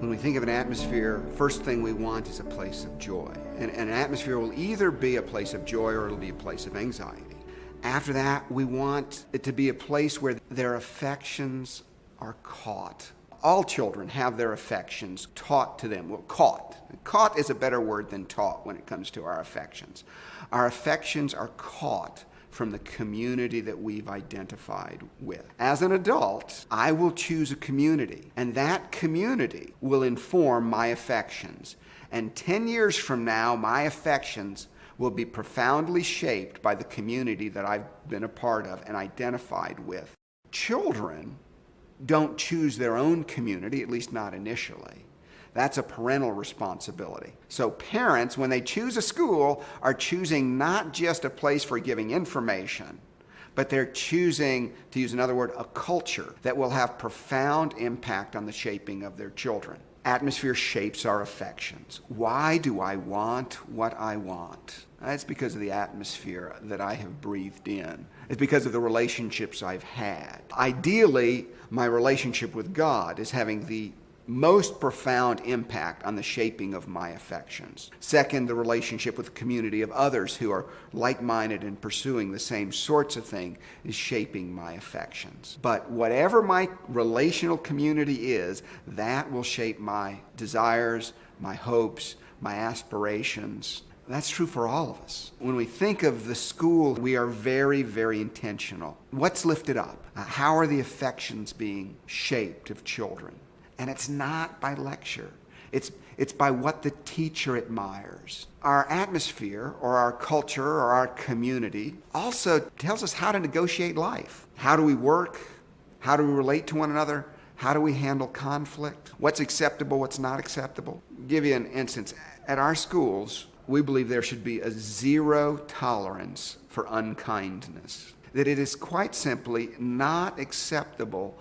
When we think of an atmosphere, first thing we want is a place of joy. And an atmosphere will either be a place of joy or it'll be a place of anxiety. After that, we want it to be a place where their affections are caught. All children have their affections taught to them. Well, caught. Caught is a better word than taught when it comes to our affections. Our affections are caught from the community that we've identified with. As an adult, I will choose a community, and that community will inform my affections. And 10 years from now, my affections will be profoundly shaped by the community that I've been a part of and identified with. Children don't choose their own community, at least not initially. That's a parental responsibility. So parents, when they choose a school, are choosing not just a place for giving information, but they're choosing, to use another word, a culture that will have profound impact on the shaping of their children. Atmosphere shapes our affections. Why do I want what I want? It's because of the atmosphere that I have breathed in. It's because of the relationships I've had. Ideally, my relationship with God is having the most profound impact on the shaping of my affections. Second, the relationship with the community of others who are like-minded and pursuing the same sorts of thing is shaping my affections. But whatever my relational community is, that will shape my desires, my hopes, my aspirations. That's true for all of us. When we think of the school, we are very, very intentional. What's lifted up? How are the affections being shaped of children? And it's not by lecture. It's by what the teacher admires. Our atmosphere or our culture or our community also tells us how to negotiate life. How do we work? How do we relate to one another? How do we handle conflict? What's acceptable, what's not acceptable? I'll give you an instance. At our schools, we believe there should be a zero tolerance for unkindness. That it is quite simply not acceptable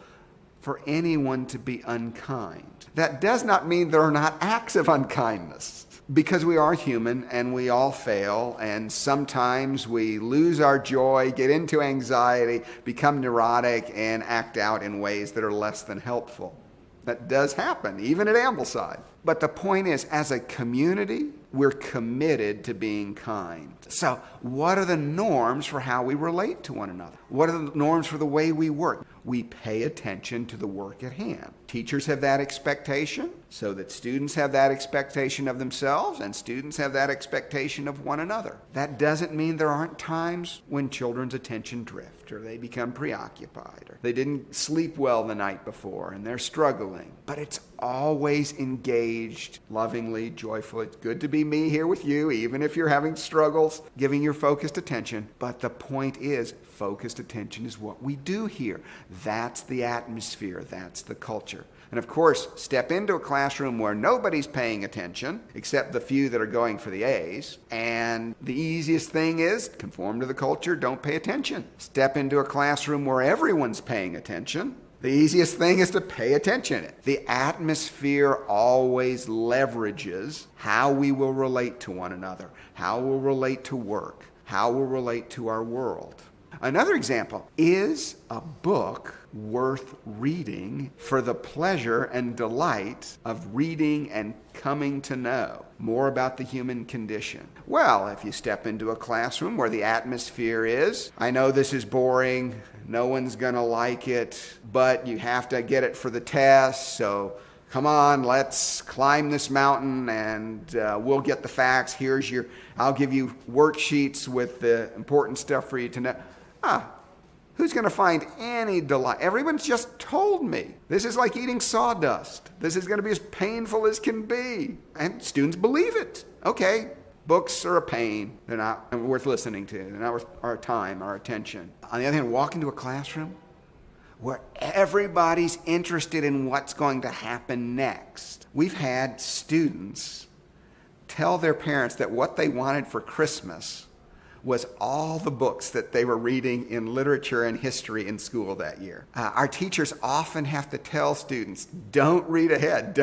for anyone to be unkind. That does not mean there are not acts of unkindness, because we are human and we all fail, and sometimes we lose our joy, get into anxiety, become neurotic, and act out in ways that are less than helpful. That does happen, even at Ambleside. But the point is, as a community, we're committed to being kind. So what are the norms for how we relate to one another? What are the norms for the way we work? We pay attention to the work at hand. Teachers have that expectation, so that students have that expectation of themselves, and students have that expectation of one another. That doesn't mean there aren't times when children's attention drift, or they become preoccupied, or they didn't sleep well the night before, and they're struggling. But it's always engaged, lovingly, joyfully. It's good to be me here with you, even if you're having struggles, giving your focused attention. But the point is, focused attention is what we do here. That's the atmosphere. That's the culture. And of course, step into a classroom where nobody's paying attention, except the few that are going for the A's. And the easiest thing is conform to the culture, don't pay attention. Step into a classroom where everyone's paying attention. The easiest thing is to pay attention. The atmosphere always leverages how we will relate to one another, how we'll relate to work, how we'll relate to our world. Another example is a book worth reading for the pleasure and delight of reading and coming to know more about the human condition. Well, if you step into a classroom where the atmosphere is, I know this is boring, no one's gonna like it, but you have to get it for the test, so come on, let's climb this mountain and we'll get the facts. I'll give you worksheets with the important stuff for you to know. Who's going to find any delight? Everyone's just told me. This is like eating sawdust. This is going to be as painful as can be. And students believe it. Okay, books are a pain. They're not worth listening to. They're not worth our time, our attention. On the other hand, walk into a classroom where everybody's interested in what's going to happen next. We've had students tell their parents that what they wanted for Christmas was all the books that they were reading in literature and history in school that year. Our teachers often have to tell students, don't read ahead,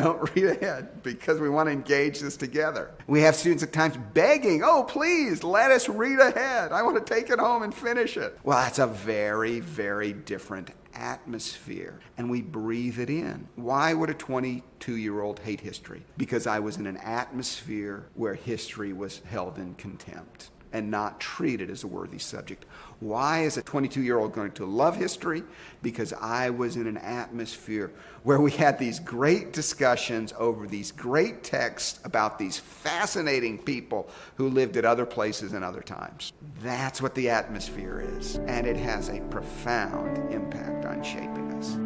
because we want to engage this together. We have students at times begging, oh, please, let us read ahead. I want to take it home and finish it. Well, that's a very, very different atmosphere, and we breathe it in. Why would a 22-year-old hate history? Because I was in an atmosphere where history was held in contempt and not treated as a worthy subject. Why is a 22-year-old going to love history? Because I was in an atmosphere where we had these great discussions over these great texts about these fascinating people who lived at other places and other times. That's what the atmosphere is, and it has a profound impact on shaping us.